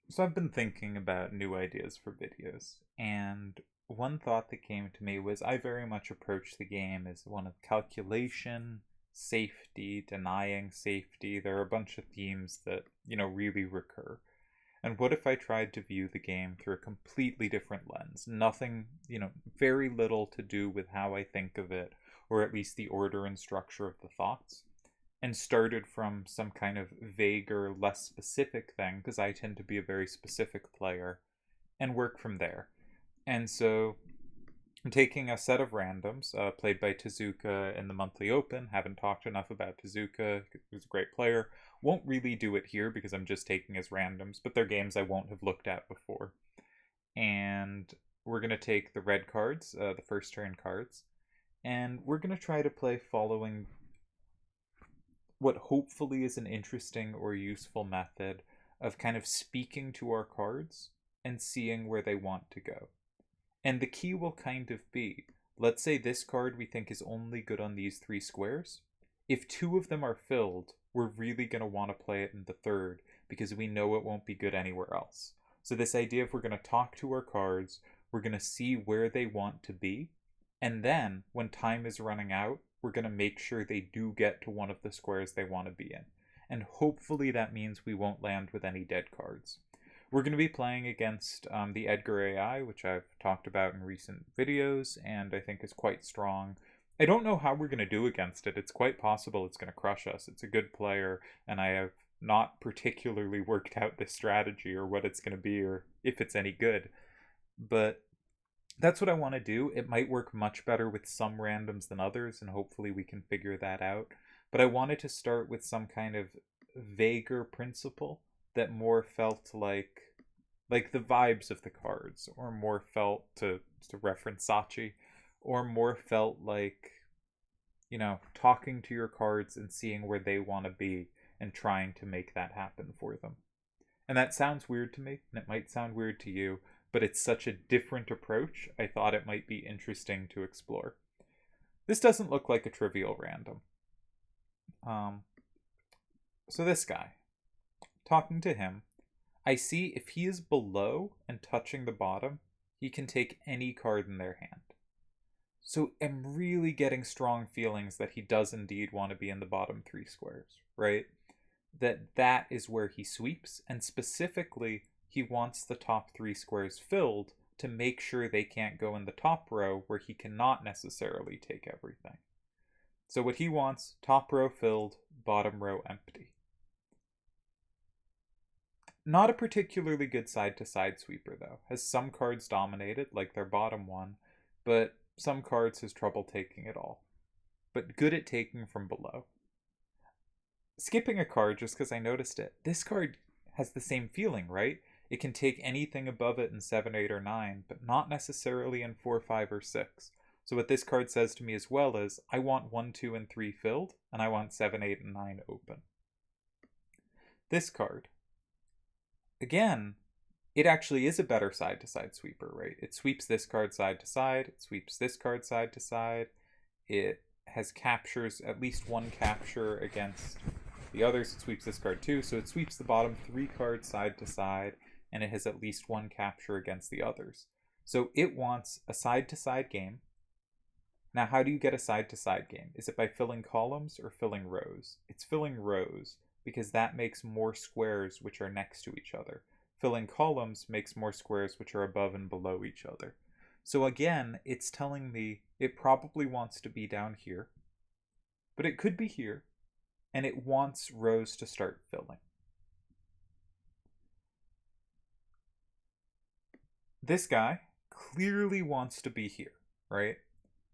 So I've been thinking about new ideas for videos, and one thought that came to me was I very much approach the game as one of calculation, safety, denying safety. There are a bunch of themes that, really recur. And what if I tried to view the game through a completely different lens? Nothing, very little to do with how I think of it, or at least the order and structure of the thoughts, and started from some kind of vaguer, less specific thing, because I tend to be a very specific player, and work from there. And so I'm taking a set of randoms played by Tezuka in the monthly open. Haven't talked enough about Tezuka, who's a great player. Won't really do it here because I'm just taking his randoms, but they're games I won't have looked at before. And we're going to take the red cards, the first turn cards, and we're going to try to play following what hopefully is an interesting or useful method of kind of speaking to our cards and seeing where they want to go. And the key will kind of be, let's say this card we think is only good on these three squares. If two of them are filled, we're really going to want to play it in the third because we know it won't be good anywhere else. So this idea of we're going to talk to our cards, we're going to see where they want to be, and then when time is running out, we're going to make sure they do get to one of the squares they want to be in. And hopefully that means we won't land with any dead cards. We're going to be playing against the Edgar AI, which I've talked about in recent videos, and I think is quite strong. I don't know how we're going to do against it. It's quite possible it's going to crush us. It's a good player, and I have not particularly worked out this strategy or what it's going to be or if it's any good. But that's what I want to do. It might work much better with some randoms than others, and hopefully we can figure that out. But I wanted to start with some kind of vaguer principle that more felt like the vibes of the cards, or more felt to reference Sachi, or more felt like, talking to your cards and seeing where they want to be and trying to make that happen for them. And that sounds weird to me, and it might sound weird to you, but it's such a different approach, I thought it might be interesting to explore. This doesn't look like a trivial random. Um, so this guy, talking to him, I see if he is below and touching the bottom, he can take any card in their hand. So I'm really getting strong feelings that he does indeed want to be in the bottom three squares, right? That is where he sweeps, and specifically he wants the top three squares filled to make sure they can't go in the top row where he cannot necessarily take everything. So what he wants, top row filled, bottom row empty. Not a particularly good side to side sweeper though. Has some cards dominated, like their bottom one, but some cards has trouble taking it all. But good at taking from below. Skipping a card just because I noticed it. This card has the same feeling, right? It can take anything above it in 7, 8, or 9, but not necessarily in 4, 5, or 6. So what this card says to me as well is, I want 1, 2, and 3 filled, and I want 7, 8, and 9 open. This card, again, it actually is a better side to side sweeper, right? It sweeps this card side to side, it sweeps this card side to side, it has captures, at least one capture against the others. It sweeps this card too, so it sweeps the bottom three cards side to side, and it has at least one capture against the others. So it wants a side to side game. Now, how do you get a side to side game? Is it by filling columns or filling rows? It's filling rows because that makes more squares which are next to each other. Filling columns makes more squares which are above and below each other. So again, it's telling me it probably wants to be down here, but it could be here, and it wants rows to start filling. This guy clearly wants to be here, right?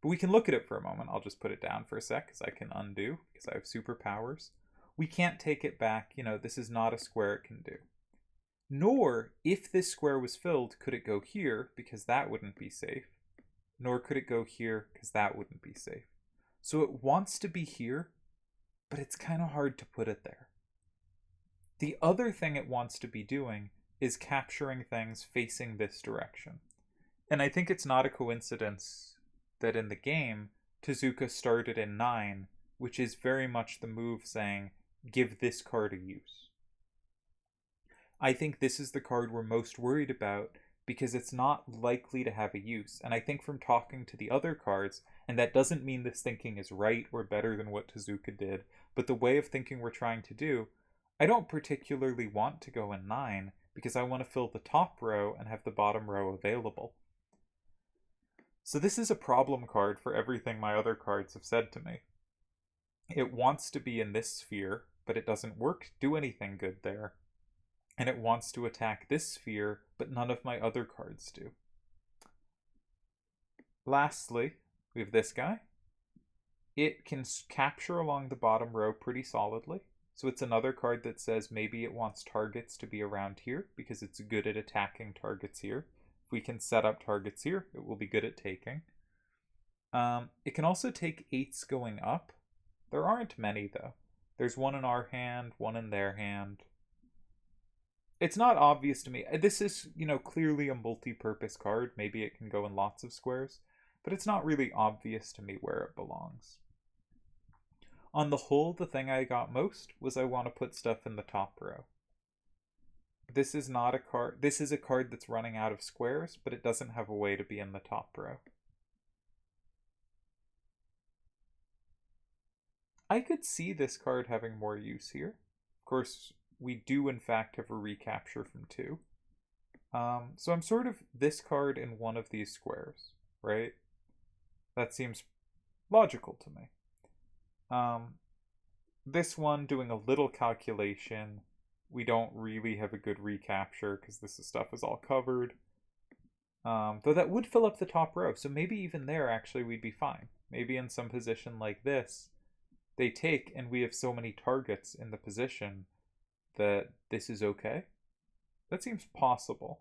But we can look at it for a moment. I'll just put it down for a sec because I can undo because I have superpowers. We can't take it back. This is not a square it can do. Nor, if this square was filled, could it go here because that wouldn't be safe. Nor could it go here because that wouldn't be safe. So it wants to be here, but it's kind of hard to put it there. The other thing it wants to be doing is capturing things facing this direction. And I think it's not a coincidence that in the game, Tezuka started in 9, which is very much the move saying, give this card a use. I think this is the card we're most worried about because it's not likely to have a use. And I think from talking to the other cards, and that doesn't mean this thinking is right or better than what Tezuka did, but the way of thinking we're trying to do, I don't particularly want to go in 9 because I want to fill the top row and have the bottom row available. So this is a problem card for everything my other cards have said to me. It wants to be in this sphere, but it doesn't do anything good there. And it wants to attack this sphere, but none of my other cards do. Lastly, we have this guy. It can capture along the bottom row pretty solidly. So it's another card that says maybe it wants targets to be around here because it's good at attacking targets here. If we can set up targets here, it will be good at taking. It can also take 8s going up. There aren't many though. There's one in our hand, one in their hand. It's not obvious to me. This is, clearly a multi-purpose card. Maybe it can go in lots of squares, but it's not really obvious to me where it belongs. On the whole, the thing I got most was I want to put stuff in the top row. This is not a card. This is a card that's running out of squares, but it doesn't have a way to be in the top row. I could see this card having more use here. Of course, we do in fact have a recapture from 2. So I'm sort of this card in one of these squares, right? That seems logical to me. This one, doing a little calculation, we don't really have a good recapture because this stuff is all covered. Though that would fill up the top row, so maybe even there actually we'd be fine. Maybe in some position like this, they take and we have so many targets in the position that this is okay. That seems possible.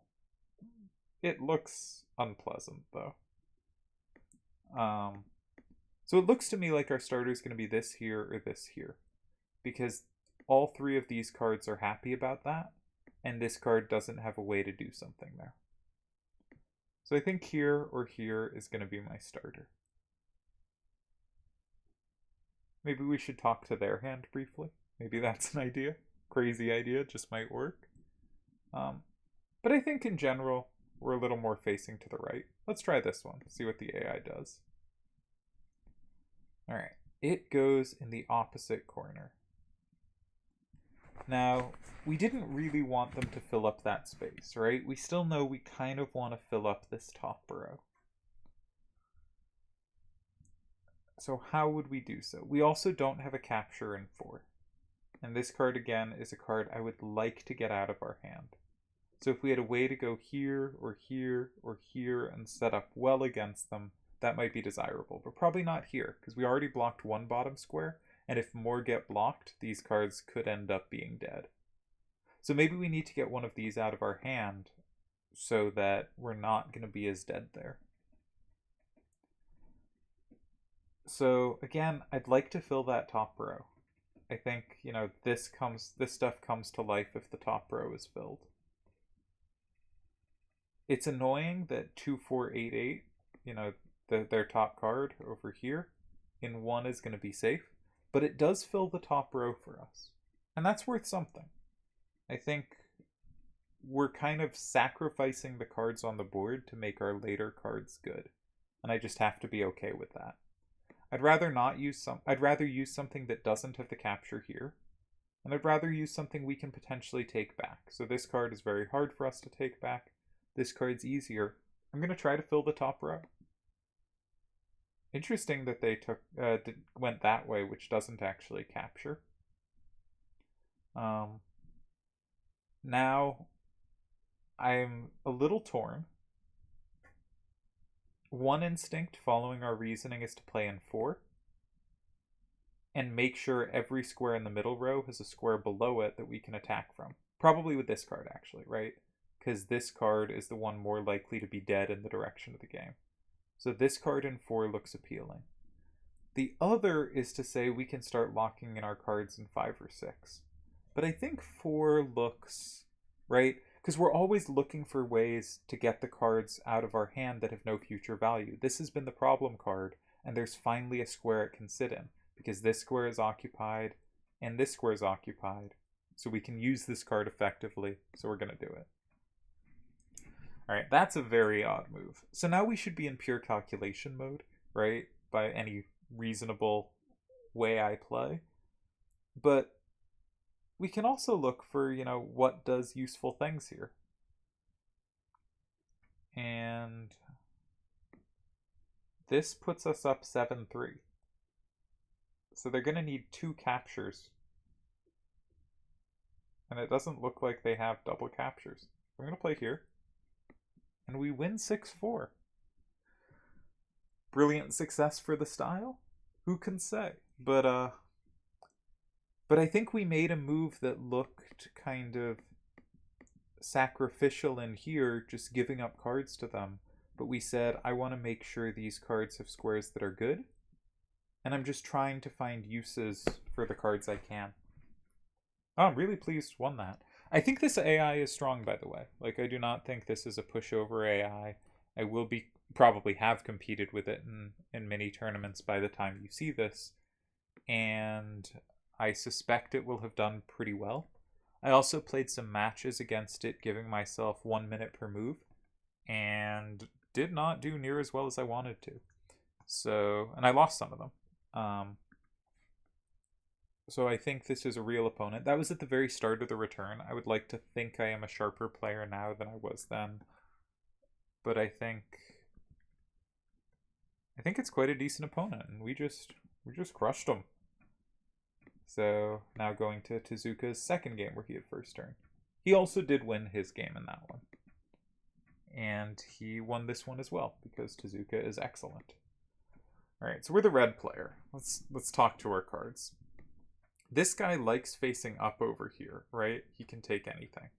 It looks unpleasant though. So it looks to me like our starter is going to be this here or this here, because all 3 of these cards are happy about that, and this card doesn't have a way to do something there. So I think here or here is going to be my starter. Maybe we should talk to their hand briefly. Maybe that's an idea. Crazy idea, just might work. But I think in general, we're a little more facing to the right. Let's try this one, see what the AI does. Alright, it goes in the opposite corner. Now, we didn't really want them to fill up that space, right? We still know we kind of want to fill up this top row. So how would we do so? We also don't have a capture in 4. And this card, again, is a card I would like to get out of our hand. So if we had a way to go here, or here, or here, and set up well against them, that might be desirable. But probably not here, because we already blocked one bottom square, and if more get blocked, these cards could end up being dead. So maybe we need to get one of these out of our hand so that we're not going to be as dead there. So again, I'd like to fill that top row. I think, this stuff comes to life if the top row is filled. It's annoying that 2488, their top card over here, in 1 is going to be safe, but it does fill the top row for us. And that's worth something. I think we're kind of sacrificing the cards on the board to make our later cards good. And I just have to be okay with that. I'd rather use something that doesn't have the capture here. And I'd rather use something we can potentially take back. So this card is very hard for us to take back. This card's easier. I'm going to try to fill the top row. Interesting that they went that way, which doesn't actually capture. Now, I'm a little torn. One instinct following our reasoning is to play in 4 and make sure every square in the middle row has a square below it that we can attack from. Probably with this card, actually, right? Because this card is the one more likely to be dead in the direction of the game. So this card in 4 looks appealing. The other is to say we can start locking in our cards in 5 or 6. But I think 4 looks, right? Because we're always looking for ways to get the cards out of our hand that have no future value. This has been the problem card, and there's finally a square it can sit in, because this square is occupied, and this square is occupied. So we can use this card effectively, so we're going to do it. Alright, that's a very odd move. So now we should be in pure calculation mode, right? By any reasonable way I play. But we can also look for, what does useful things here. And this puts us up 7-3. So they're going to need 2 captures. And it doesn't look like they have double captures. I'm going to play here. And we win 6-4. Brilliant success for the style? Who can say? But I think we made a move that looked kind of sacrificial in here, just giving up cards to them. But we said, I want to make sure these cards have squares that are good. And I'm just trying to find uses for the cards I can. Oh, I'm really pleased won that. I think this AI is strong, by the way. Like, I do not think this is a pushover AI. I will probably have competed with it in many tournaments by the time you see this. And I suspect it will have done pretty well. I also played some matches against it, giving myself 1 minute per move. And did not do near as well as I wanted to. So, and I lost some of them. So I think this is a real opponent. That was at the very start of the return. I would like to think I am a sharper player now than I was then. But I think it's quite a decent opponent, and we just crushed him. So now going to Tezuka's second game where he had first turn. He also did win his game in that one. And he won this one as well, because Tezuka is excellent. Alright, so we're the red player. Let's talk to our cards. This guy likes facing up over here, right? He can take anything.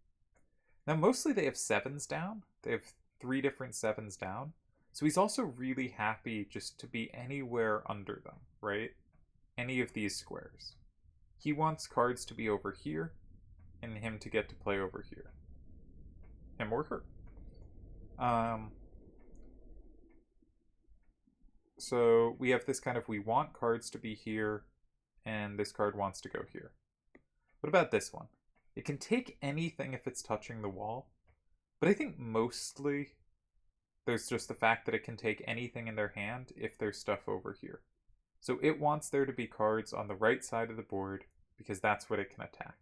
Now, mostly they have 7s down. They have 3 different 7s down. So he's also really happy just to be anywhere under them, right? Any of these squares. He wants cards to be over here, and him to get to play over here. Him or her. So we have this kind of, we want cards to be here, and this card wants to go here. What about this one? It can take anything if it's touching the wall, but I think mostly there's just the fact that it can take anything in their hand if there's stuff over here. So it wants there to be cards on the right side of the board because that's what it can attack.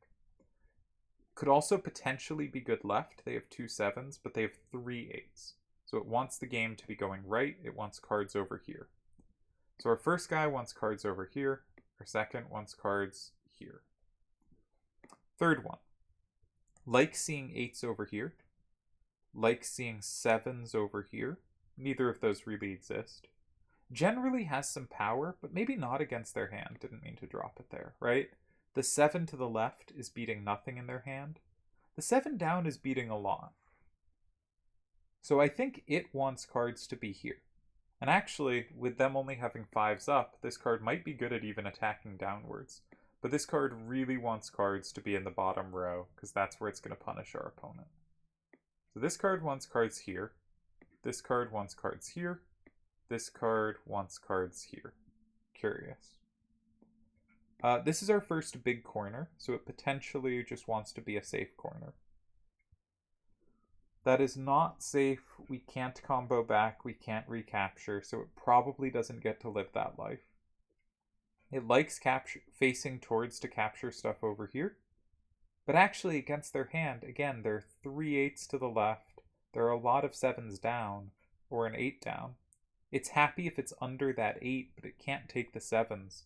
Could also potentially be good left. They have 2 7s, but they have 3 8s. So it wants the game to be going right. It wants cards over here. So our first guy wants cards over here. Our second wants cards here. Third one. Like seeing 8s over here. Like seeing 7s over here. Neither of those really exist. Generally has some power, but maybe not against their hand. Didn't mean to drop it there, right? The 7 to the left is beating nothing in their hand. The 7 down is beating a lot. So I think it wants cards to be here. And actually, with them only having 5s up, this card might be good at even attacking downwards. But this card really wants cards to be in the bottom row, because that's where it's going to punish our opponent. So this card wants cards here. This card wants cards here. This card wants cards here. Curious. This is our first big corner, so it potentially just wants to be a safe corner. That is not safe. We can't combo back. We can't recapture, so it probably doesn't get to live that life. It likes facing towards to capture stuff over here. But actually, against their hand, again, there are 3 8s to the left. There are a lot of 7s down, or an 8 down. It's happy if it's under that 8, but it can't take the 7s.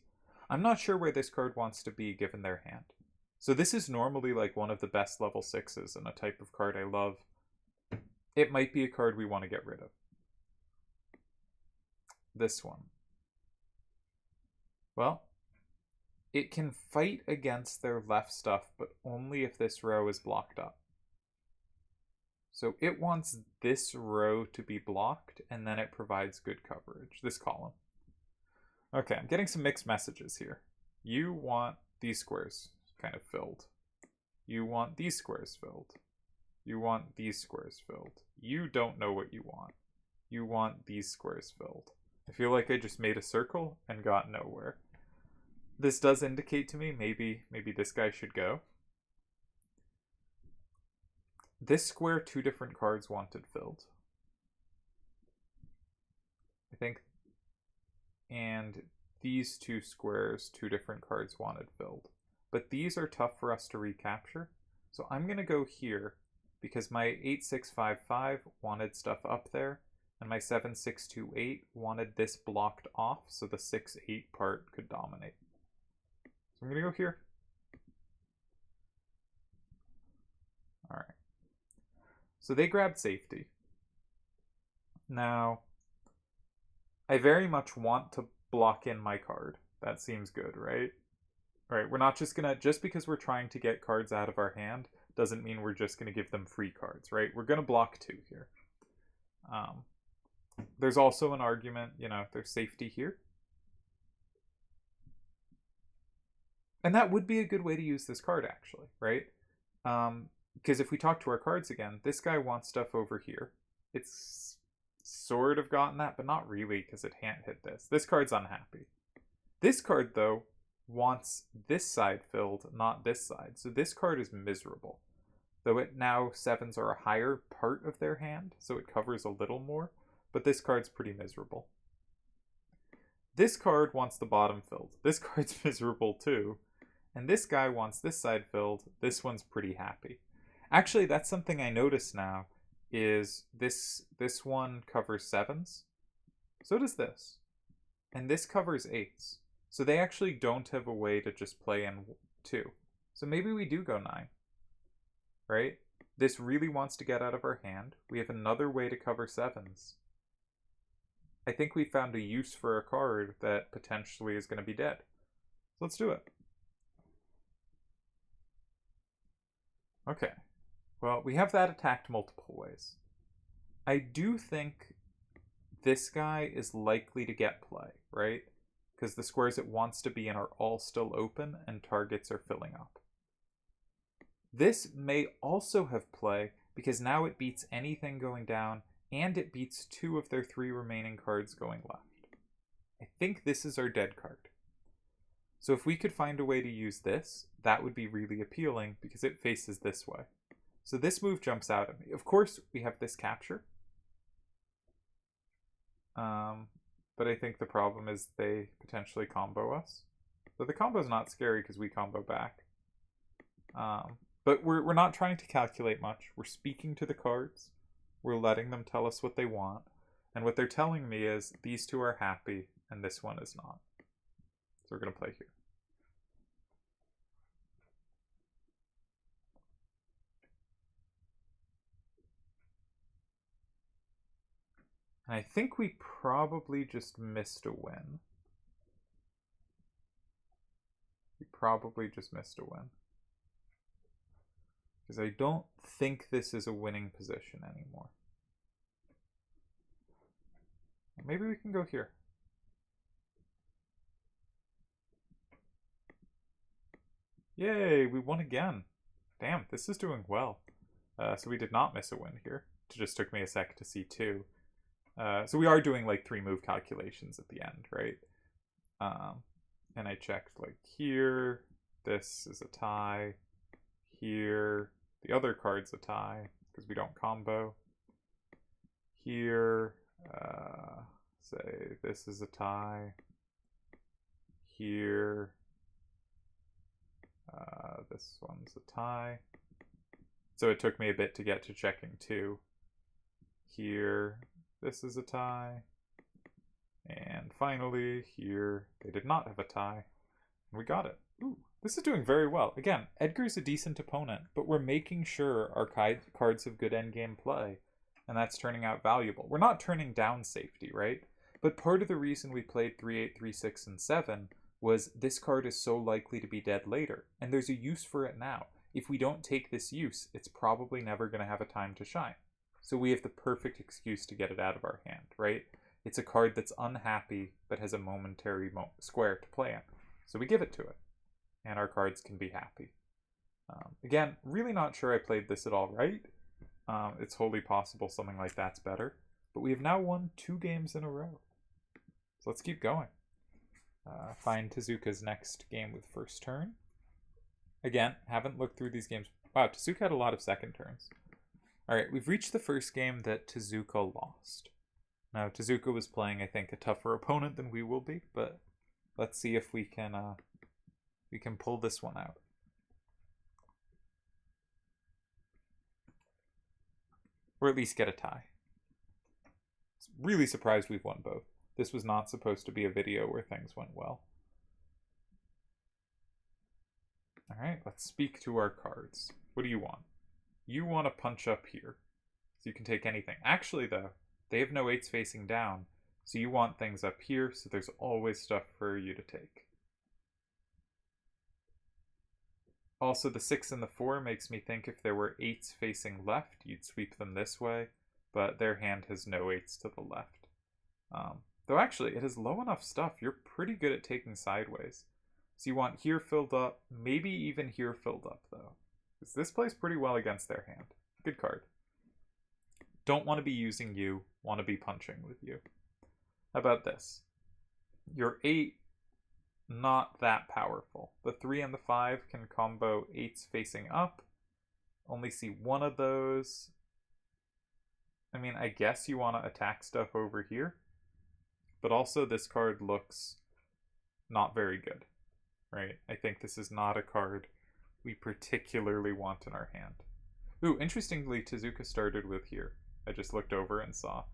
I'm not sure where this card wants to be given their hand. So this is normally like one of the best level 6s and a type of card I love. It might be a card we want to get rid of. This one. Well, it can fight against their left stuff, but only if this row is blocked up. So it wants this row to be blocked, and then it provides good coverage, this column. Okay, I'm getting some mixed messages here. You want these squares kind of filled. You want these squares filled. You want these squares filled. You don't know what you want. You want these squares filled. I feel like I just made a circle and got nowhere. This does indicate to me maybe this guy should go. this square, 2 different cards wanted filled. I think, and these 2 squares, 2 different cards wanted filled. But these are tough for us to recapture. So I'm going to go here because my 8655 wanted stuff up there, and my 7628 wanted this blocked off so the 6-8 part could dominate. So I'm going to go here. All right. So they grabbed safety. Now, I very much want to block in my card. That seems good, right? All right, we're not just gonna, just because we're trying to get cards out of our hand doesn't mean we're just gonna give them free cards, right? We're gonna block 2 here. There's also an argument, you know, there's safety here. And that would be a good way to use this card, actually, right? Because if we talk to our cards again, this guy wants stuff over here. It's sort of gotten that, but not really, because it can't hit this. This card's unhappy. This card, though, wants this side filled, not this side. So this card is miserable. Though it now 7s are a higher part of their hand, so it covers a little more, but this card's pretty miserable. This card wants the bottom filled. This card's miserable too. And this guy wants this side filled. This one's pretty happy. Actually, that's something I notice now, is this one covers 7s. So does this. And this covers 8s. So they actually don't have a way to just play in 2. So maybe we do go 9. Right? This really wants to get out of our hand. We have another way to cover 7s. I think we found a use for a card that potentially is going to be dead. So let's do it. Okay. Well, we have that attacked multiple ways. I do think this guy is likely to get play, right? Because the squares it wants to be in are all still open and targets are filling up. This may also have play because now it beats anything going down and it beats 2 of their 3 remaining cards going left. I think this is our dead card. So if we could find a way to use this, that would be really appealing because it faces this way. So this move jumps out at me. Of course, we have this capture. But I think the problem is they potentially combo us. So the combo is not scary because we combo back. But we're not trying to calculate much. We're speaking to the cards. We're letting them tell us what they want. And what they're telling me is these 2 are happy and this one is not. So we're going to play here. And I think we probably just missed a win. We probably just missed a win. Because I don't think this is a winning position anymore. Maybe we can go here. Yay, we won again. Damn, this is doing well. So we did not miss a win here. It just took me a sec to see 2. So we are doing like 3 move calculations at the end, right? And I checked like here, this is a tie. Here, the other card's a tie because we don't combo. Here, say this is a tie. Here, this one's a tie. So it took me a bit to get to checking 2. Here, this is a tie. And finally, here, they did not have a tie. And we got it. Ooh, this is doing very well. Again, Edgar's a decent opponent, but we're making sure our cards have good endgame play. And that's turning out valuable. We're not turning down safety, right? But part of the reason we played 3-8, 3-6, and 7 was this card is so likely to be dead later. And there's a use for it now. If we don't take this use, it's probably never going to have a time to shine. So we have the perfect excuse to get it out of our hand, right? It's a card that's unhappy, but has a momentary square to play in. So we give it to it. And our cards can be happy. Again, really not sure I played this at all right. It's wholly possible something like that's better. But we have now won 2 games in a row. So let's keep going. Find Tezuka's next game with first turn. Again, haven't looked through these games. Wow, Tezuka had a lot of second turns. Alright, we've reached the first game that Tezuka lost. Now, Tezuka was playing, I think, a tougher opponent than we will be, but let's see if we can pull this one out. Or at least get a tie. Really surprised we've won both. This was not supposed to be a video where things went well. Alright, let's speak to our cards. What do you want? You want to punch up here. So you can take anything. Actually, though, they have no 8s facing down. So you want things up here, so there's always stuff for you to take. Also, the 6 and the 4 makes me think if there were 8s facing left, you'd sweep them this way. But their hand has no 8s to the left. Though actually, it has low enough stuff. You're pretty good at taking sideways. So you want here filled up, maybe even here filled up, though. Because this plays pretty well against their hand. Good card. Don't want to be using you, want to be punching with you. How about this? Your 8, not that powerful. The 3 and the 5 can combo 8s facing up. Only see one of those. I mean, I guess you want to attack stuff over here. But also this card looks not very good, right? I think this is not a card we particularly want in our hand. Ooh, interestingly, Tezuka started with here. I just looked over and saw.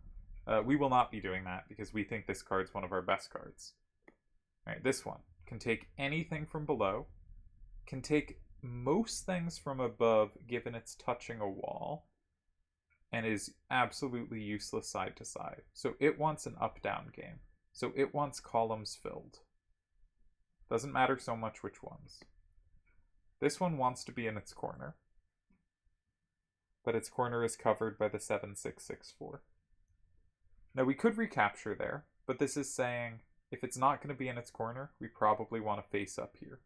We will not be doing that because we think this card's one of our best cards. All right, this one can take anything from below, can take most things from above given it's touching a wall, and is absolutely useless side to side. So it wants an up-down game. So it wants columns filled. Doesn't matter so much which ones. This one wants to be in its corner. But its corner is covered by the 7-6-6-4. Now we could recapture there, but this is saying if it's not going to be in its corner, we probably want to face up here.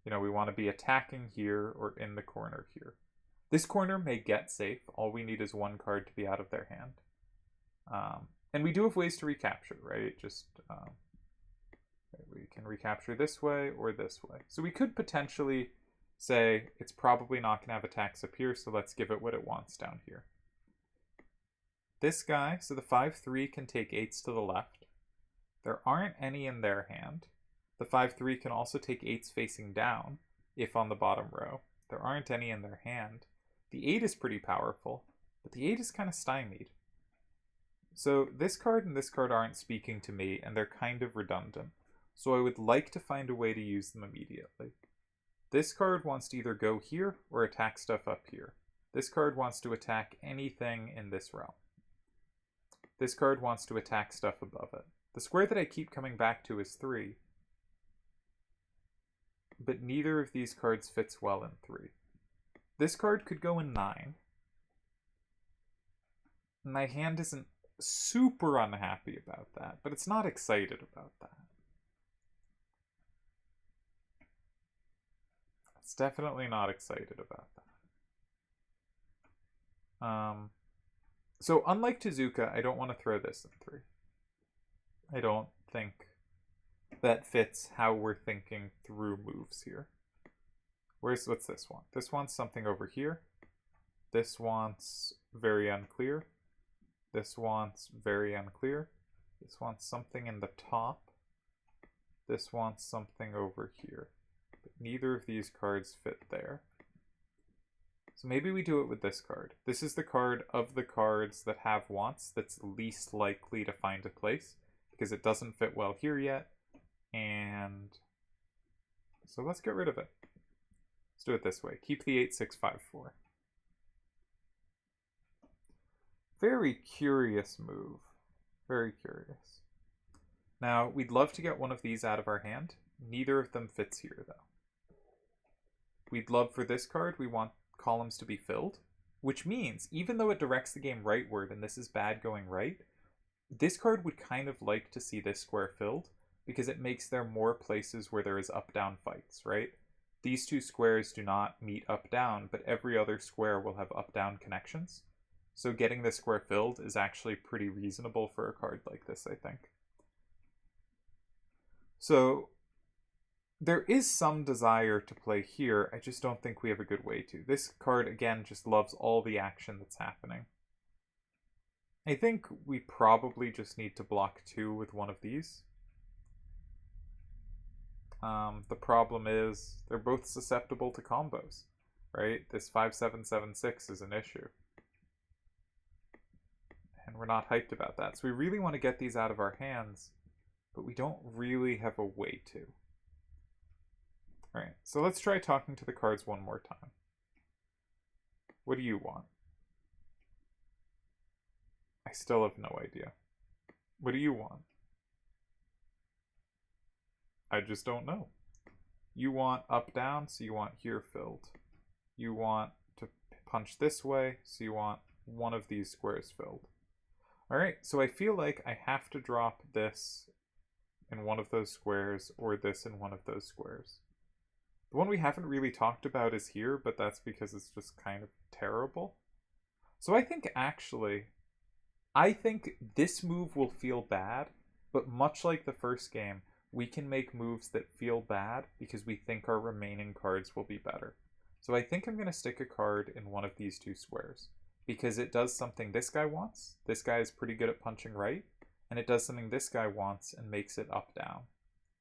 You know, we want to be attacking here or in the corner here. This corner may get safe. All we need is one card to be out of their hand. And we do have ways to recapture, right? Just we can recapture this way or this way. So we could potentially say it's probably not going to have attacks up here, so let's give it what it wants down here. This guy, so the 5-3 can take 8s to the left. There aren't any in their hand. The 5-3 can also take 8s facing down, if on the bottom row. There aren't any in their hand. The 8 is pretty powerful, but the 8 is kind of stymied. So this card and this card aren't speaking to me, and they're kind of redundant. So I would like to find a way to use them immediately. This card wants to either go here or attack stuff up here. This card wants to attack anything in this realm. This card wants to attack stuff above it. The square that I keep coming back to is 3. But neither of these cards fits well in 3. This card could go in 9. My hand isn't super unhappy about that, but it's not excited about that. It's definitely not excited about that. So unlike Tezuka, I don't want to throw this in 3. I don't think that fits how we're thinking through moves here. What's this one? This wants something over here. This wants very unclear. This wants very unclear. This wants something in the top. This wants something over here. But neither of these cards fit there. So maybe we do it with this card. This is the card of the cards that have wants that's least likely to find a place because it doesn't fit well here yet. And so let's get rid of it. Let's do it this way. Keep the 8-6-5-4. Very curious move. Very curious. Now, we'd love to get one of these out of our hand. Neither of them fits here, though. We'd love for this card, we want columns to be filled, which means, even though it directs the game rightward and this is bad going right, this card would kind of like to see this square filled because it makes there more places where there is up-down fights, right? These two squares do not meet up-down, but every other square will have up-down connections. So getting this square filled is actually pretty reasonable for a card like this, I think. So There is some desire to play here, I just don't think we have a good way to. This card, again, just loves all the action that's happening. I think we probably just need to block 2 with one of these. The problem is they're both susceptible to combos, right? This 5-7-7-6 is an issue. And we're not hyped about that. So we really want to get these out of our hands, but we don't really have a way to. Alright, so let's try talking to the cards one more time. What do you want? I still have no idea. What do you want? I just don't know. You want up down, so you want here filled. You want to punch this way, so you want one of these squares filled. Alright, so I feel like I have to drop this in one of those squares or this in one of those squares. The one we haven't really talked about is here, but that's because it's just kind of terrible. So I think this move will feel bad, but much like the first game, we can make moves that feel bad because we think our remaining cards will be better. So I think I'm going to stick a card in one of these 2 squares because it does something this guy wants. This guy is pretty good at punching right, and it does something this guy wants and makes it up down.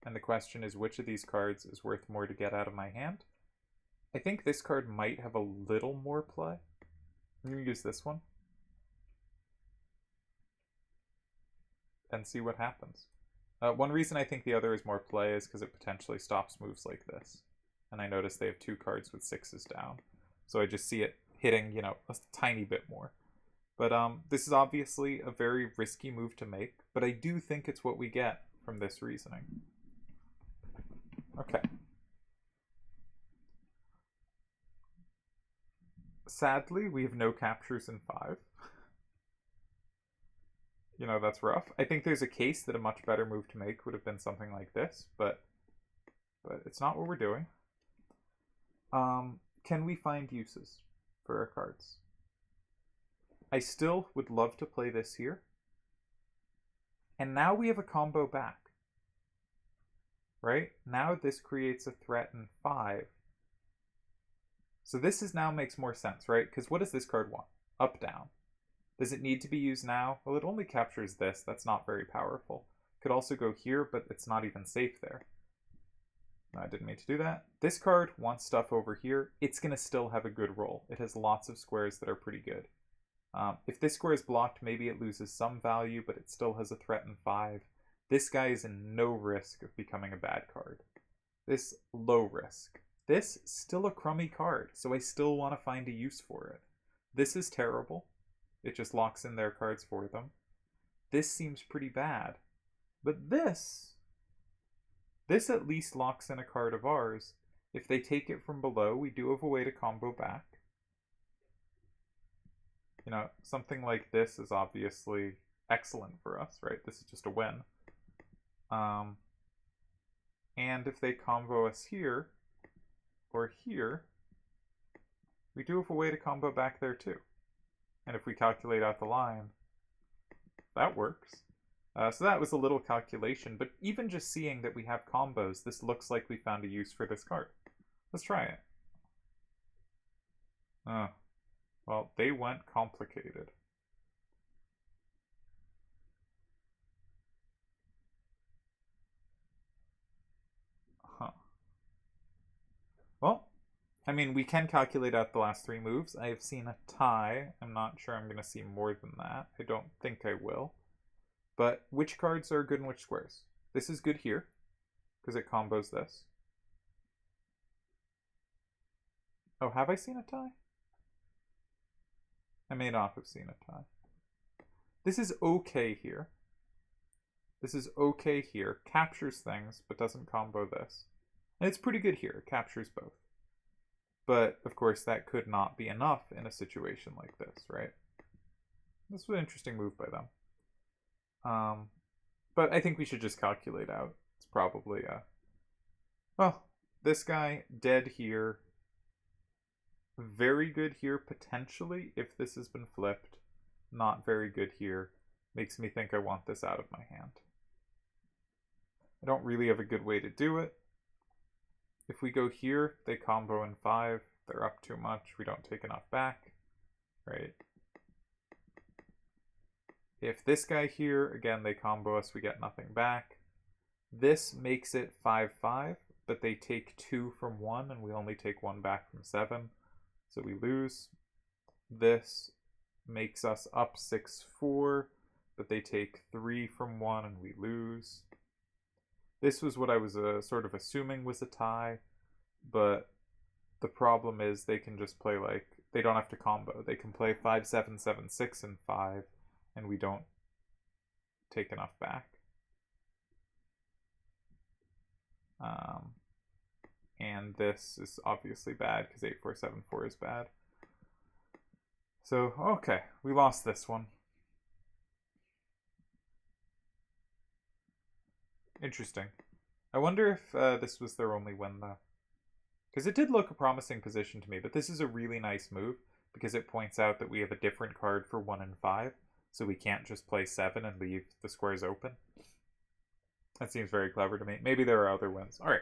And the question is, which of these cards is worth more to get out of my hand? I think this card might have a little more play. I'm going to use this one and see what happens. One reason I think the other is more play is because it potentially stops moves like this. And I notice they have 2 cards with 6s down. So I just see it hitting, a tiny bit more. But this is obviously a very risky move to make, but I do think it's what we get from this reasoning. Okay. Sadly, we have no captures in 5. That's rough. I think there's a case that a much better move to make would have been something like this, but it's not what we're doing. Can we find uses for our cards? I still would love to play this here. And now we have a combo back. Right? Now this creates a threat in 5. So this now makes more sense, right? Because what does this card want? Up, down. Does it need to be used now? Well, it only captures this. That's not very powerful. Could also go here, but it's not even safe there. No, I didn't mean to do that. This card wants stuff over here. It's going to still have a good roll. It has lots of squares that are pretty good. If this square is blocked, maybe it loses some value, but it still has a threat in 5. This guy is in no risk of becoming a bad card. This, low risk. This, still a crummy card, so I still want to find a use for it. This is terrible. It just locks in their cards for them. This seems pretty bad. But this at least locks in a card of ours. If they take it from below, we do have a way to combo back. Something like this is obviously excellent for us, right? This is just a win. And if they combo us here, or here, we do have a way to combo back there too. And if we calculate out the line, that works. So that was a little calculation, but even just seeing that we have combos, this looks like we found a use for this card. Let's try it. Well, they went complicated. Well, I mean, we can calculate out the last 3 moves. I have seen a tie. I'm not sure I'm going to see more than that. I don't think I will. But which cards are good in which squares? This is good here, because it combos this. Oh, have I seen a tie? I may not have seen a tie. This is okay here. This is okay here. Captures things, but doesn't combo this. And it's pretty good here. It captures both. But, of course, that could not be enough in a situation like this, right? This was an interesting move by them. But I think we should just calculate out. It's probably, well, this guy, dead here. Very good here, potentially, if this has been flipped. Not very good here. Makes me think I want this out of my hand. I don't really have a good way to do it. If we go here, they combo in 5. They're up too much. We don't take enough back, right? If this guy here, again, they combo us, we get nothing back. This makes it 5-5, but they take 2 from 1, and we only take 1 back from 7, so we lose. This makes us up 6-4, but they take 3 from 1, and we lose. This was what I was sort of assuming was a tie, but the problem is they can just play like, they don't have to combo. They can play 5-7-7-6 and 5, and we don't take enough back. And this is obviously bad because 8-4-7-4 is bad. So, okay, we lost this one. Interesting. I wonder if this was their only win, though. Because it did look a promising position to me, but this is a really nice move because it points out that we have a different card for 1 and 5, so we can't just play 7 and leave the squares open. That seems very clever to me. Maybe there are other wins. Alright,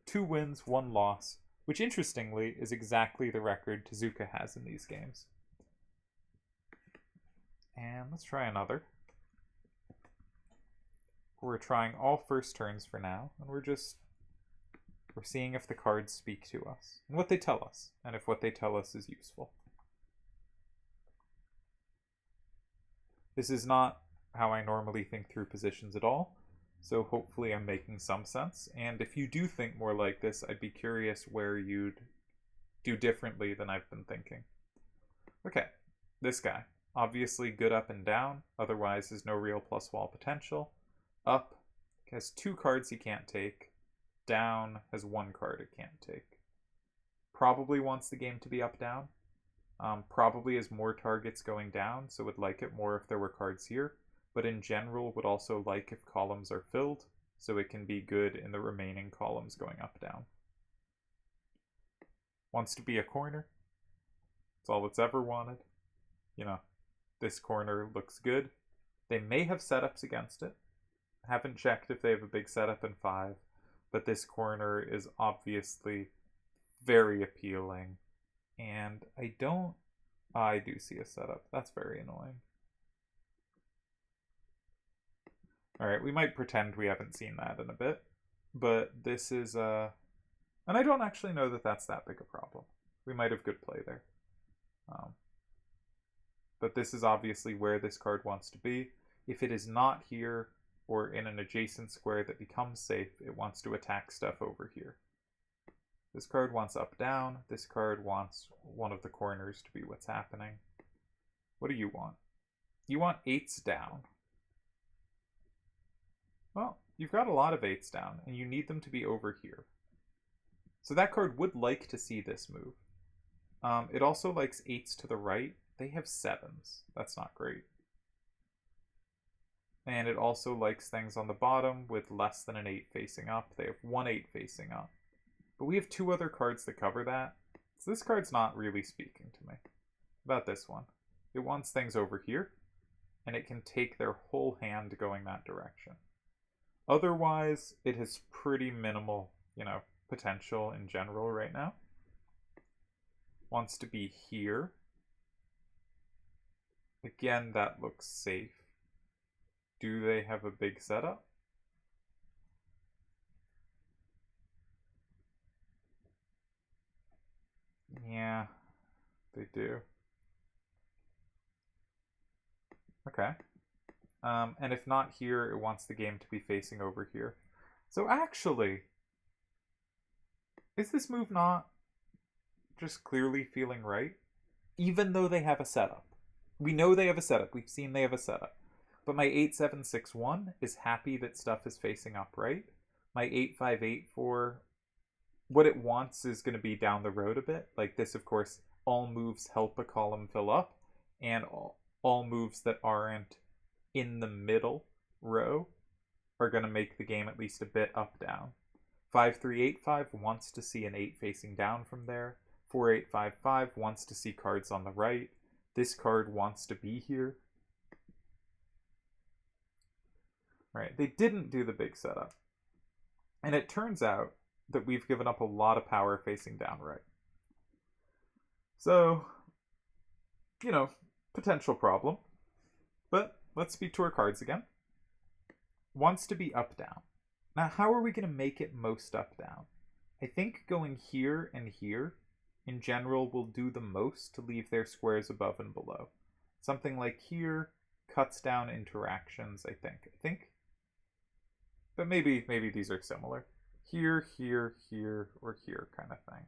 2 wins, 1 loss, which interestingly is exactly the record Tezuka has in these games. And let's try another. We're trying all first turns for now, and we're seeing if the cards speak to us, and what they tell us, and if what they tell us is useful. This is not how I normally think through positions at all, so hopefully I'm making some sense, and if you do think more like this, I'd be curious where you'd do differently than I've been thinking. Okay, this guy. Obviously good up and down, otherwise has no real plus wall potential. Up has 2 cards he can't take. Down has 1 card it can't take. Probably wants the game to be up-down. Probably has more targets going down, so would like it more if there were cards here. But in general would also like if columns are filled, so it can be good in the remaining columns going up-down. Wants to be a corner. That's all it's ever wanted. You know, this corner looks good. They may have setups against it. Haven't checked if they have a big setup in 5, but this corner is obviously very appealing. And I do see a setup. That's very annoying. Alright, we might pretend we haven't seen that in a bit, but this is, and I don't actually know that that's that big a problem. We might have good play there. But this is obviously where this card wants to be. If it is not here, or in an adjacent square that becomes safe, it wants to attack stuff over here. This card wants up down. This card wants one of the corners to be what's happening. What do you want? You want 8s down. Well, you've got a lot of 8s down, and you need them to be over here. So that card would like to see this move. It also likes 8s to the right. They have 7s. That's not great. And it also likes things on the bottom with less than an 8 facing up. They have 1 8 facing up. But we have 2 other cards that cover that. So this card's not really speaking to me. About this one. It wants things over here, and it can take their whole hand going that direction. Otherwise, it has pretty minimal, potential in general right now. Wants to be here. Again, that looks safe. Do they have a big setup? Yeah, they do. Okay. And if not here, it wants the game to be facing over here. So actually, is this move not just clearly feeling right? Even though they have a setup. We know they have a setup. We've seen they have a setup. But my 8-7-6-1 is happy that stuff is facing upright. My 8-5-8-4, what it wants is going to be down the road a bit. Like this, of course, all moves help a column fill up, and all moves that aren't in the middle row are going to make the game at least a bit up-down. 5-3-8-5 wants to see an 8 facing down from there. 4-8-5-5 wants to see cards on the right. This card wants to be here. Right, they didn't do the big setup. And it turns out that we've given up a lot of power facing down right. So, potential problem. But let's speak to our cards again. Wants to be up down. Now, how are we going to make it most up down? I think going here and here in general will do the most to leave their squares above and below. Something like here cuts down interactions, I think. But maybe these are similar. Here, here, here, or here kind of thing.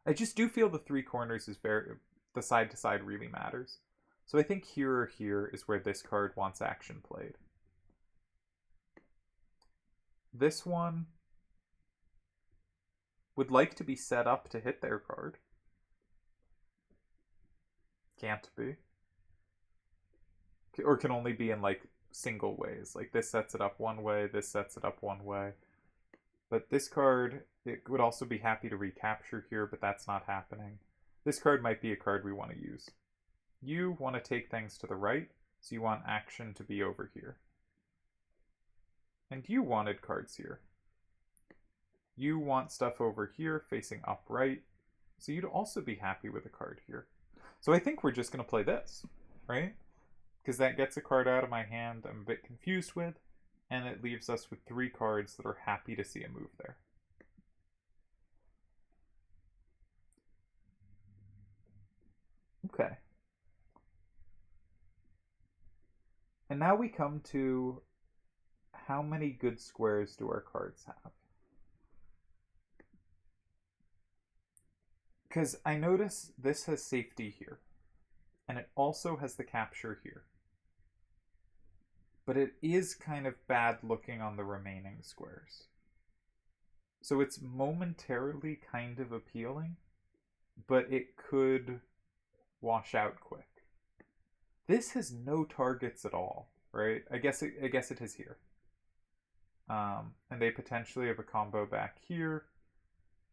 I just do feel the three corners is the side to side really matters. So I think here or here is where this card wants action played. This one would like to be set up to hit their card. Can't be. Or can only be in like single ways. Like this sets it up one way, this sets it up one way. But this card, it would also be happy to recapture here, but that's not happening. This card might be a card we want to use. You want to take things to the right, so you want action to be over here. And you wanted cards here. You want stuff over here facing upright, so you'd also be happy with a card here. So I think we're just going to play this, right? Because that gets a card out of my hand I'm a bit confused with, and it leaves us with three cards that are happy to see a move there. Okay. And now we come to how many good squares do our cards have? Because I notice this has safety here, and it also has the capture here. But it is kind of bad looking on the remaining squares. So it's momentarily kind of appealing, but it could wash out quick. This has no targets at all, right? I guess it is here. And they potentially have a combo back here,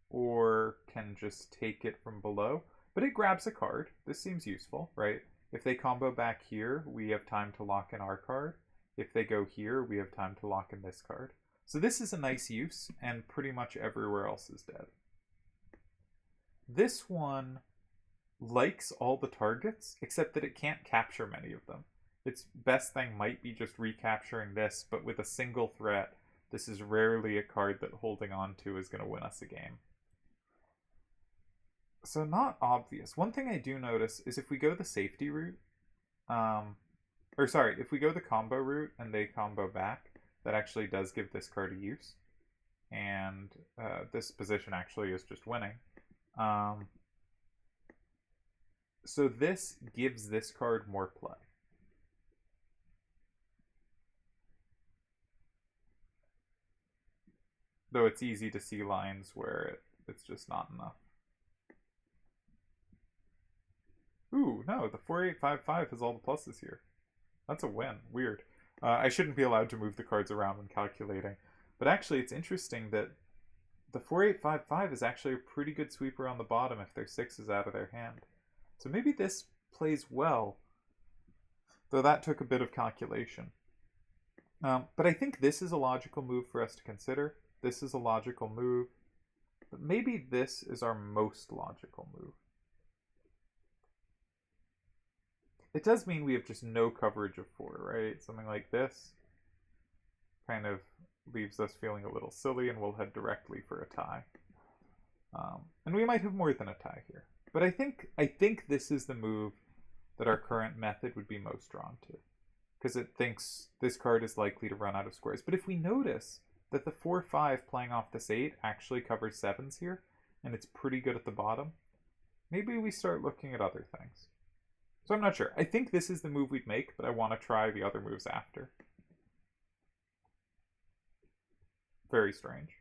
or can just take it from below. But it grabs a card. This seems useful, right? If they combo back here, we have time to lock in our card. If they go here, we have time to lock in this card. So this is a nice use, and pretty much everywhere else is dead. This one likes all the targets, except that it can't capture many of them. Its best thing might be just recapturing this, but with a single threat, this is rarely a card that holding on to is going to win us a game. So not obvious. One thing I do notice is if we go the safety route, if we go the combo route and they combo back, that actually does give this card a use. And this position actually is just winning. So this gives this card more play. Though it's easy to see lines where it's just not enough. Ooh, no, the 4855 has all the pluses here. That's a win. Weird. I shouldn't be allowed to move the cards around when calculating. But actually, it's interesting that the 4855 is actually a pretty good sweeper on the bottom if their 6 is out of their hand. So maybe this plays well, though that took a bit of calculation. But I think this is a logical move for us to consider. This is a logical move. But maybe this is our most logical move. It does mean we have just no coverage of 4, right? Something like this kind of leaves us feeling a little silly, and we'll head directly for a tie. And we might have more than a tie here. But I think this is the move that our current method would be most drawn to, because it thinks this card is likely to run out of squares. But if we notice that the 4-5 playing off this 8 actually covers 7s here, and it's pretty good at the bottom, maybe we start looking at other things. So I'm not sure. I think this is the move we'd make, but I want to try the other moves after. Very strange.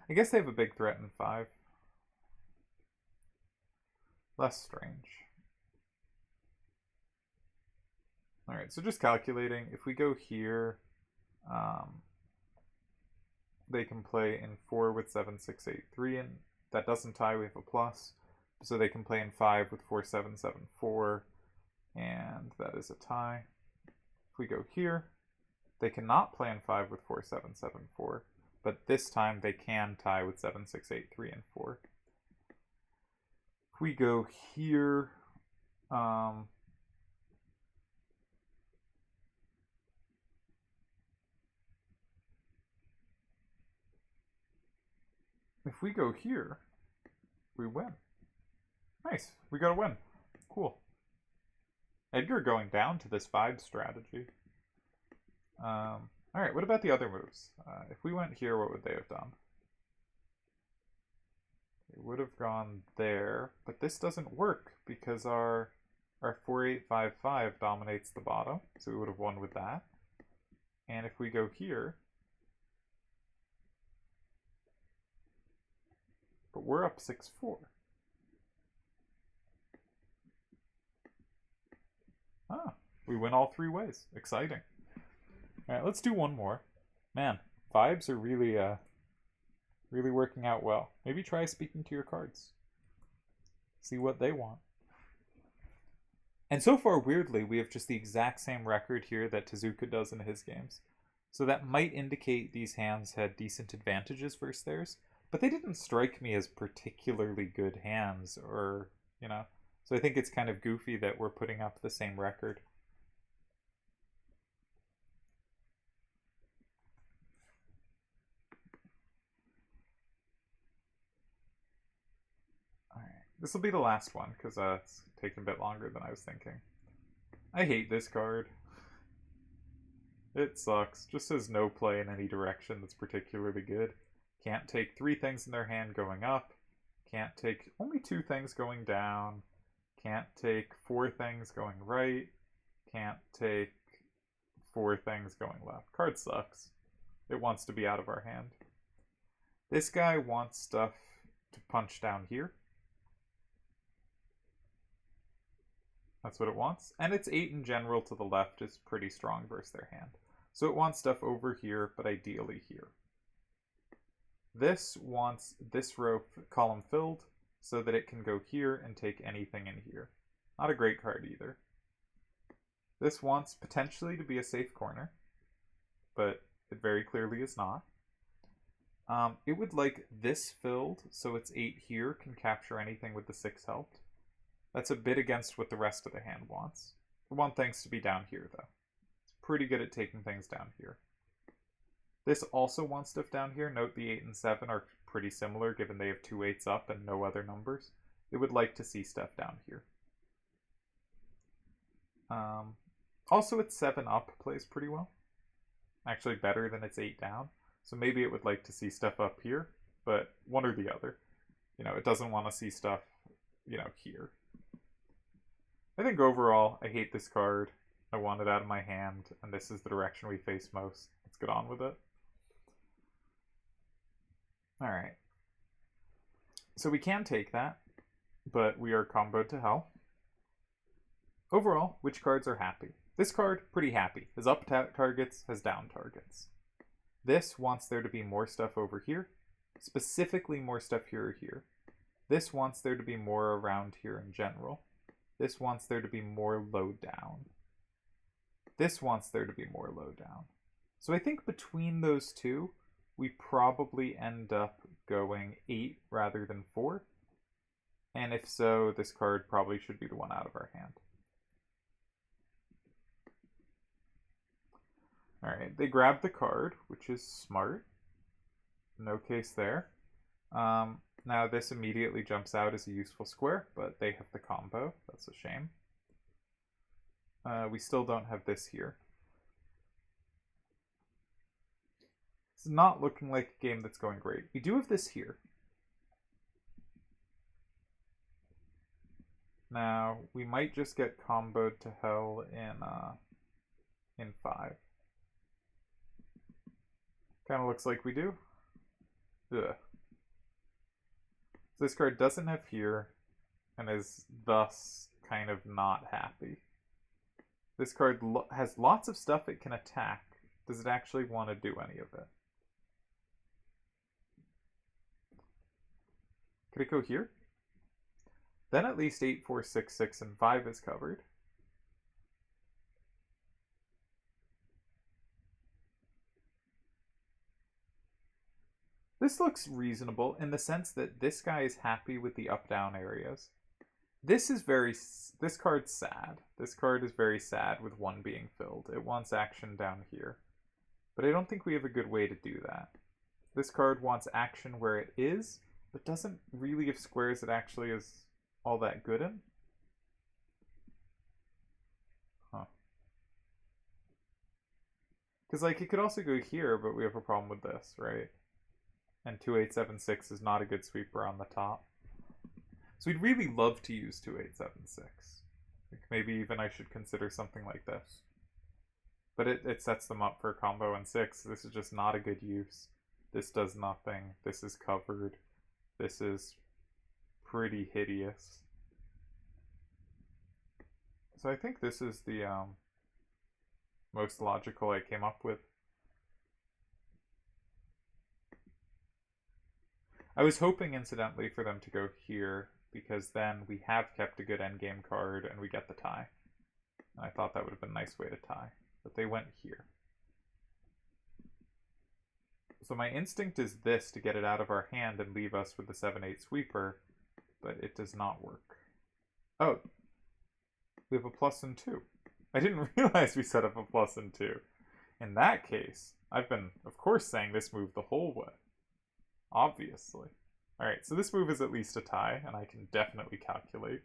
I guess they have a big threat in 5. Less strange. Alright, so just calculating. If we go here, they can play in 4 with 7, 6, 8, 3, and that doesn't tie, we have a plus. So they can play in 5 with 4, 7, 7, 4. And that is a tie. If we go here, they cannot play in 5 with 4, 7, 7, 4. But this time they can tie with 7, 6, 8, 3, and 4. If we go here, if we go here, we win. Nice, we got a win. Cool. Edgar going down to this 5 strategy. Alright, what about the other moves? If we went here, what would they have done? They would have gone there, but this doesn't work because our 4-8-5-5 dominates the bottom, so we would have won with that. And if we go here, but we're up 6-4. Ah, we win all 3 ways. Exciting. Alright, let's do one more. Man, vibes are really, really working out well. Maybe try speaking to your cards. See what they want. And so far, weirdly, we have just the exact same record here that Tezuka does in his games. So that might indicate these hands had decent advantages versus theirs, but they didn't strike me as particularly good hands, or, you know. So I think it's kind of goofy that we're putting up the same record. Alright, this will be the last one, because it's taken a bit longer than I was thinking. I hate this card. It sucks. Just says no play in any direction that's particularly good. Can't take 3 things in their hand going up. Can't take only 2 things going down. Can't take 4 things going right. Can't take 4 things going left. Card sucks. It wants to be out of our hand. This guy wants stuff to punch down here. That's what it wants. And its 8 in general to the left is pretty strong versus their hand. So it wants stuff over here, but ideally here. This wants this row column filled so that it can go here and take anything in here. Not a great card either. This wants potentially to be a safe corner, but it very clearly is not. It would like this filled so its 8 here can capture anything with the 6 helped. That's a bit against what the rest of the hand wants. We want things to be down here, though. It's pretty good at taking things down here. This also wants stuff down here. Note the 8 and 7 are pretty similar, given they have 2 8s up and no other numbers. It would like to see stuff down here. Also, its 7 up plays pretty well. Actually, better than its 8 down. So maybe it would like to see stuff up here, but one or the other. You know, it doesn't want to see stuff, you know, here. I think overall, I hate this card. I want it out of my hand, and this is the direction we face most. Let's get on with it. Alright. So we can take that, but we are comboed to hell. Overall, which cards are happy? This card, pretty happy. Has up targets, has down targets. This wants there to be more stuff over here. Specifically more stuff here or here. This wants there to be more around here in general. This wants there to be more low down. This wants there to be more low down. So I think between those two, we probably end up going 8 rather than 4. And if so, this card probably should be the one out of our hand. Alright, they grab the card, which is smart. No case there. Now this immediately jumps out as a useful square, but they have the combo. That's a shame. We still don't have this here. It's not looking like a game that's going great. We do have this here. Now, we might just get comboed to hell in 5. Kind of looks like we do. Ugh. This card doesn't have here, and is thus kind of not happy. This card has lots of stuff it can attack. Does it actually want to do any of it? Could it go here? Then at least 8, 4, 6, 6, and 5 is covered. This looks reasonable in the sense that this guy is happy with the up-down areas. This is very... This card's sad. This card is very sad with one being filled. It wants action down here. But I don't think we have a good way to do that. This card wants action where it is, but doesn't really have squares it actually is all that good in. Huh. Because, like, it could also go here, but we have a problem with this, right? And 2876 is not a good sweeper on the top. So we'd really love to use 2876. Like, maybe even I should consider something like this. But it sets them up for a combo in 6. This is just not a good use. This does nothing. This is covered. This is pretty hideous. So I think this is the most logical I came up with. I was hoping, incidentally, for them to go here, because then we have kept a good endgame card and we get the tie. And I thought that would have been a nice way to tie. But they went here. So my instinct is this, to get it out of our hand and leave us with the 7-8 sweeper, but it does not work. Oh, we have a plus and 2. I didn't realize we set up a plus and 2. In that case, I've been, of course, saying this move the whole way. Obviously. Alright, so this move is at least a tie, and I can definitely calculate.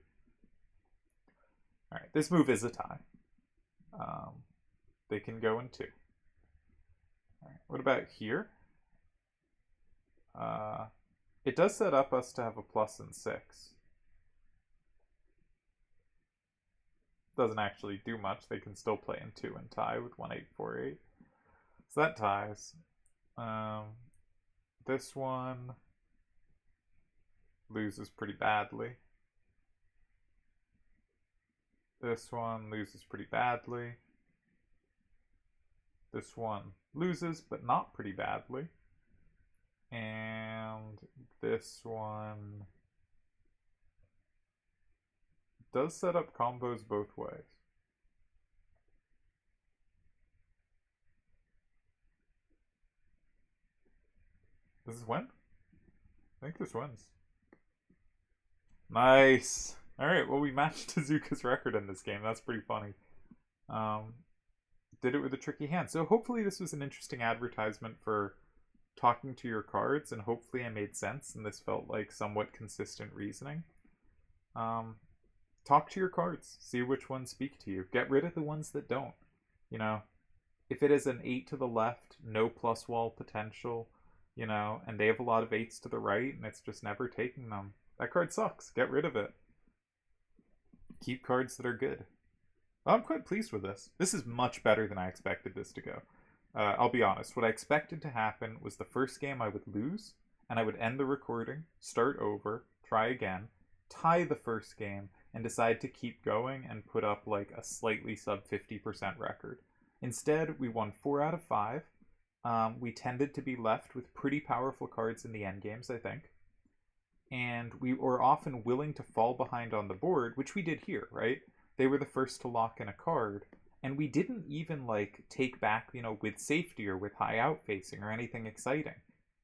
Alright, this move is a tie. They can go in 2. Alright, what about here? It does set up us to have a plus and 6. Doesn't actually do much. They can still play in 2 and tie with 1848. So that ties. This one loses pretty badly. This one loses pretty badly. This one loses, but not pretty badly. And this one does set up combos both ways. Does this win? I think this wins. Nice. Alright, well, we matched Tezuka's record in this game. That's pretty funny. Did it with a tricky hand. So hopefully this was an interesting advertisement for talking to your cards, and hopefully I made sense, and this felt like somewhat consistent reasoning. Talk to your cards. See which ones speak to you. Get rid of the ones that don't. You know, if it is an 8 to the left, no plus wall potential, you know, and they have a lot of 8s to the right, and it's just never taking them, that card sucks. Get rid of it. Keep cards that are good. I'm quite pleased with this. This is much better than I expected this to go. I'll be honest. What I expected to happen was the first game I would lose, and I would end the recording, start over, try again, tie the first game, and decide to keep going and put up like a slightly sub 50% record. Instead, we won 4 out of 5. We tended to be left with pretty powerful cards in the endgames, I think. And we were often willing to fall behind on the board, which we did here, right? They were the first to lock in a card, and we didn't even like take back, you know, with safety or with high out facing or anything exciting.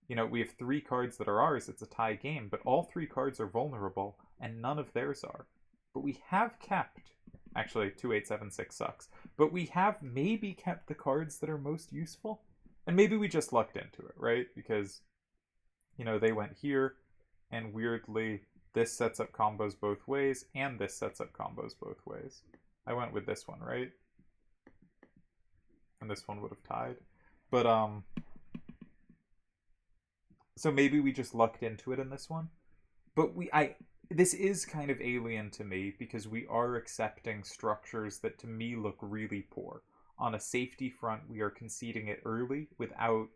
You know, we have 3 cards that are ours. It's a tie game, but all 3 cards are vulnerable, and none of theirs are. But we have kept, actually 2876 sucks, but we have maybe kept the cards that are most useful, and maybe we just lucked into it, right? Because, you know, they went here, and weirdly, this sets up combos both ways, and this sets up combos both ways. I went with this one, right? And this one would have tied. But, so maybe we just lucked into it in this one. But this is kind of alien to me, because we are accepting structures that to me look really poor. On a safety front, we are conceding it early without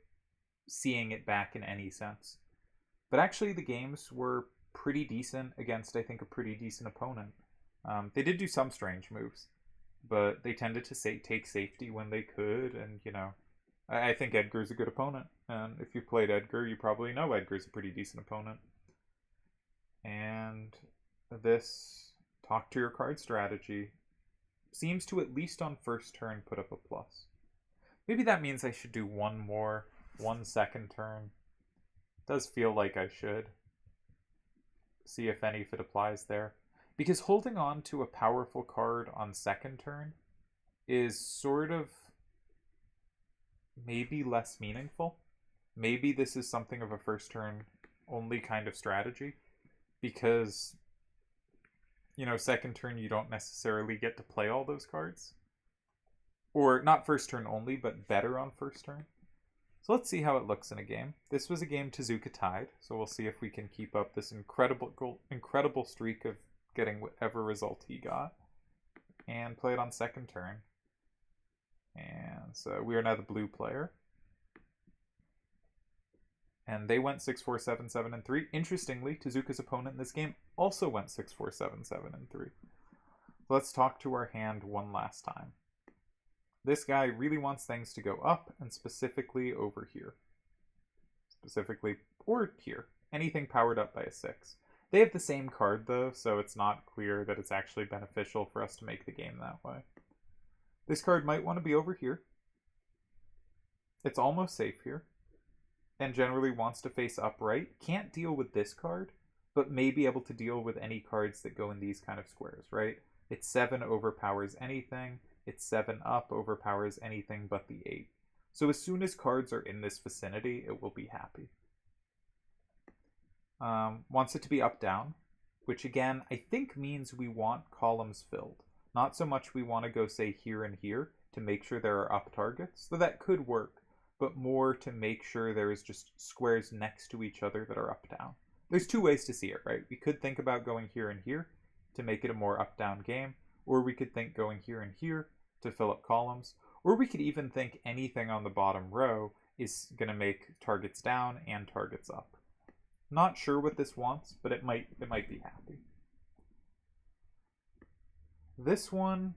seeing it back in any sense. But actually, the games were pretty decent against, I think, a pretty decent opponent. They did do some strange moves, but they tended to take safety when they could, and, you know, I think Edgar's a good opponent. And if you've played Edgar, you probably know Edgar's a pretty decent opponent. And this talk to your card strategy seems to, at least on first turn, put up a plus. Maybe that means I should do one more, 1 second turn. Does feel like I should see if any fit applies there. Because holding on to a powerful card on second turn is sort of maybe less meaningful. Maybe this is something of a first turn only kind of strategy. Because, second turn you don't necessarily get to play all those cards. Or not first turn only, but better on first turn. So let's see how it looks in a game. This was a game Tezuka tied, so we'll see if we can keep up this incredible streak of getting whatever result he got. And play it on second turn. And so we are now the blue player. And they went 6-4, 7-7, and 3. Interestingly, Tezuka's opponent in this game also went 6-4, 7-7, and 3. Let's talk to our hand one last time. This guy really wants things to go up, and specifically over here. Specifically, or here. Anything powered up by a 6. They have the same card, though, so it's not clear that it's actually beneficial for us to make the game that way. This card might want to be over here. It's almost safe here. And generally wants to face upright. Can't deal with this card, but may be able to deal with any cards that go in these kind of squares, right? It's 7 overpowers anything. It's 7 up overpowers anything but the 8. So as soon as cards are in this vicinity, it will be happy. Wants it to be up-down, which again, I think means we want columns filled. Not so much we want to go, say, here and here to make sure there are up targets, though that could work, but more to make sure there is just squares next to each other that are up-down. There's two ways to see it, right? We could think about going here and here to make it a more up-down game, or we could think going here and here to fill up columns, or we could even think anything on the bottom row is going to make targets down and targets up. Not sure what this wants, but it might be happy. This one,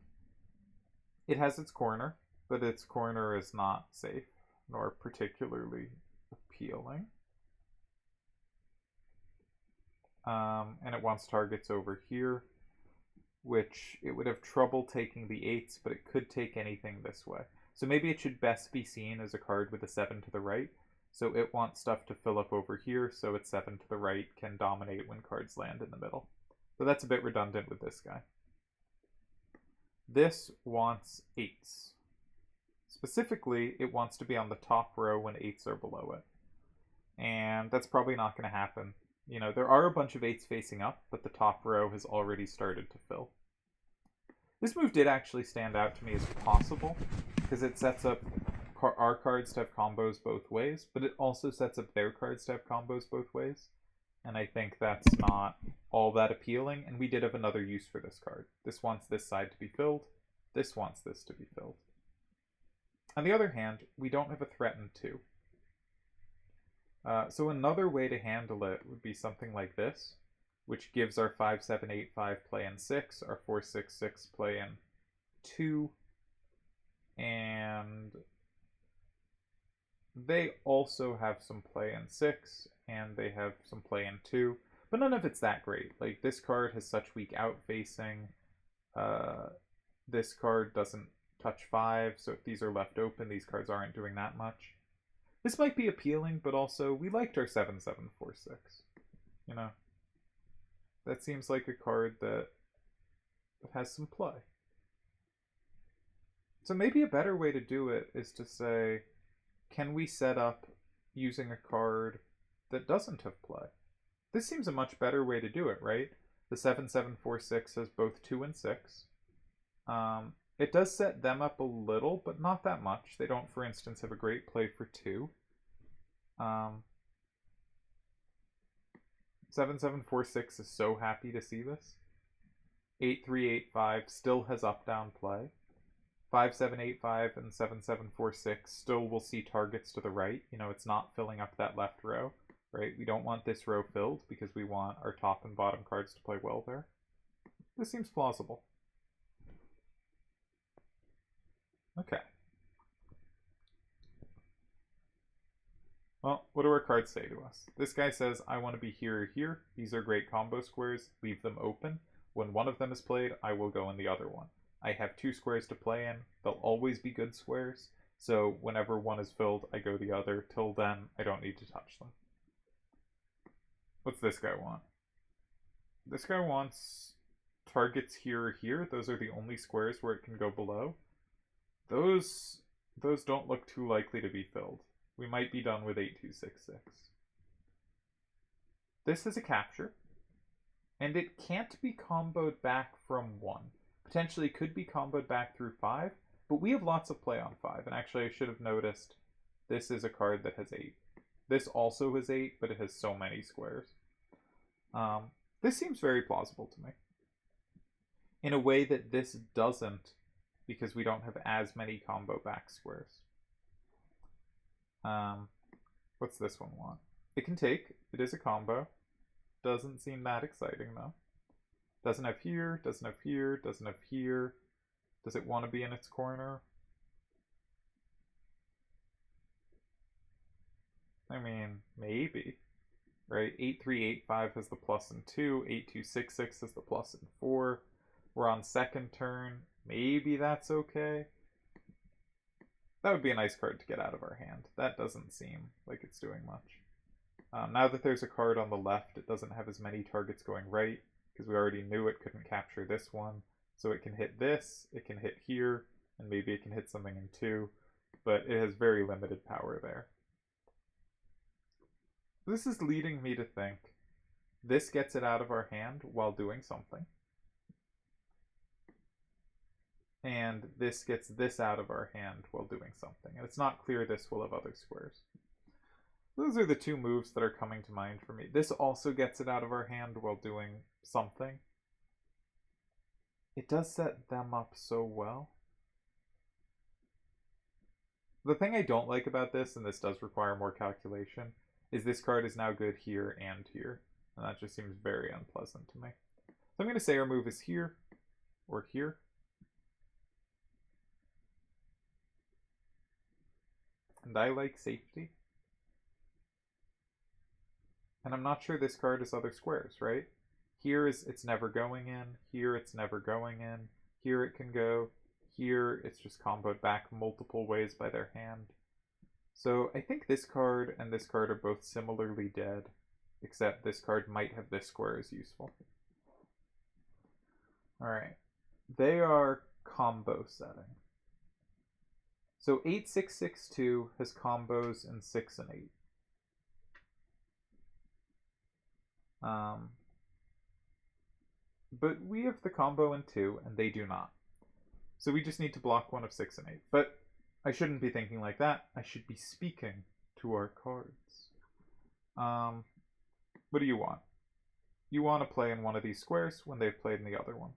it has its corner, but its corner is not safe, nor particularly appealing. And it wants targets over here, which it would have trouble taking the 8s, but it could take anything this way. So maybe it should best be seen as a card with a 7 to the right. So it wants stuff to fill up over here, so its 7 to the right can dominate when cards land in the middle. So that's a bit redundant with this guy. This wants 8s. Specifically, it wants to be on the top row when 8s are below it. And that's probably not going to happen. There are a bunch of 8s facing up, but the top row has already started to fill. This move did actually stand out to me as possible, because it sets up our cards to have combos both ways, but it also sets up their cards to have combos both ways. And I think that's not all that appealing, and we did have another use for this card. This wants this side to be filled, this wants this to be filled. On the other hand, we don't have a threatened 2. So another way to handle it would be something like this, which gives our 5-7-8-5 play in 6, our 4-6-6 play in 2, and they also have some play in 6, and they have some play in 2, but none of it's that great. Like, this card has such weak outfacing. This card doesn't touch 5, so if these are left open, these cards aren't doing that much. This might be appealing, but also we liked our 7-7-4-6. That seems like a card that has some play. So maybe a better way to do it is to say, can we set up using a card that doesn't have play? This seems a much better way to do it, right? The 7-7-4-6 has both 2 and 6. It does set them up a little, but not that much. They don't, for instance, have a great play for 2. 7-7-4-6 is so happy to see this. 8-3-8-5 still has up-down play. 5-7-8-5 and 7-7-4-6 still will see targets to the right. It's not filling up that left row, right? We don't want this row filled because we want our top and bottom cards to play well there. This seems plausible. Okay. Well, what do our cards say to us? This guy says, I want to be here or here. These are great combo squares. Leave them open. When one of them is played, I will go in the other one. I have 2 squares to play in. They'll always be good squares. So whenever one is filled, I go the other. Till then, I don't need to touch them. What's this guy want? This guy wants targets here or here. Those are the only squares where it can go below. Those don't look too likely to be filled. We might be done with 8266. This is a capture, and it can't be comboed back from 1. Potentially could be comboed back through 5, but we have lots of play on 5, and actually I should have noticed this is a card that has 8. This also has 8, but it has so many squares. This seems very plausible to me. In a way that this doesn't, because we don't have as many combo back squares. What's this one want? It can take. It is a combo. Doesn't seem that exciting though. Doesn't have here, doesn't have here, doesn't have here. Does it want to be in its corner? I mean, maybe. Right? 8385 has the plus in 2. 8266 has the plus in 4. We're on second turn. Maybe that's okay. That would be a nice card to get out of our hand. That doesn't seem like it's doing much. Now that there's a card on the left, it doesn't have as many targets going right, because we already knew it couldn't capture this one. So it can hit this, it can hit here, and maybe it can hit something in 2, but it has very limited power there. This is leading me to think this gets it out of our hand while doing something. And this gets this out of our hand while doing something. And it's not clear this will have other squares. Those are the two moves that are coming to mind for me. This also gets it out of our hand while doing something. It does set them up so well. The thing I don't like about this, and this does require more calculation, is this card is now good here and here. And that just seems very unpleasant to me. So I'm going to say our move is here or here. And I like safety. And I'm not sure this card is other squares, right? Here it's never going in. Here it's never going in. Here it can go. Here it's just comboed back multiple ways by their hand. So I think this card and this card are both similarly dead, except this card might have this square as useful. Alright. They are combo setting. So 8662 has combos in 6 and 8. But we have the combo in 2, and they do not. So we just need to block one of 6 and 8. But I shouldn't be thinking like that. I should be speaking to our cards. What do you want? You want to play in one of these squares when they've played in the other one.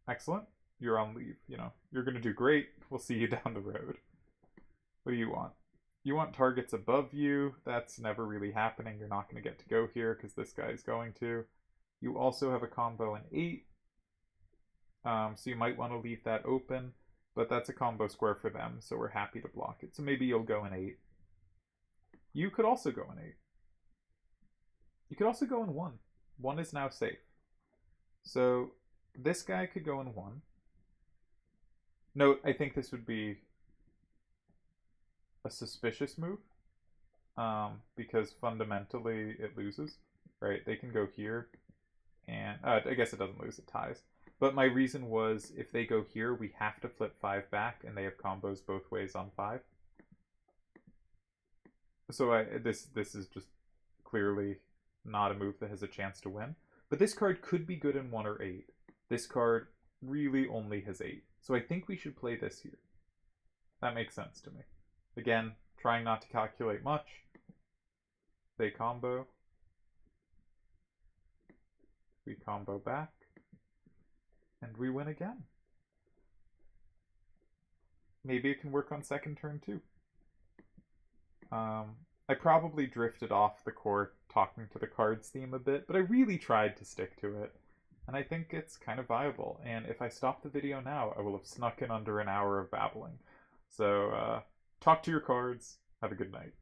Excellent. You're on leave. You know, you're going to do great. We'll see you down the road. What do you want? You want targets above you. That's never really happening. You're not going to get to go here because this guy is going to. You also have a combo in 8. So you might want to leave that open. But that's a combo square for them, so we're happy to block it. So maybe you'll go in 8. You could also go in 8. You could also go in 1. 1 is now safe. So this guy could go in 1. Note, I think this would be a suspicious move, because fundamentally it loses, right? They can go here, and I guess it doesn't lose, it ties. But my reason was, if they go here, we have to flip 5 back, and they have combos both ways on 5. So this is just clearly not a move that has a chance to win. But this card could be good in 1 or 8. This card really only has 8. So I think we should play this here. That makes sense to me. Again, trying not to calculate much. They combo. We combo back. And we win again. Maybe it can work on second turn too. I probably drifted off the core talking to the cards theme a bit, but I really tried to stick to it. And I think it's kind of viable. And if I stop the video now, I will have snuck in under an hour of babbling. So, talk to your cards. Have a good night.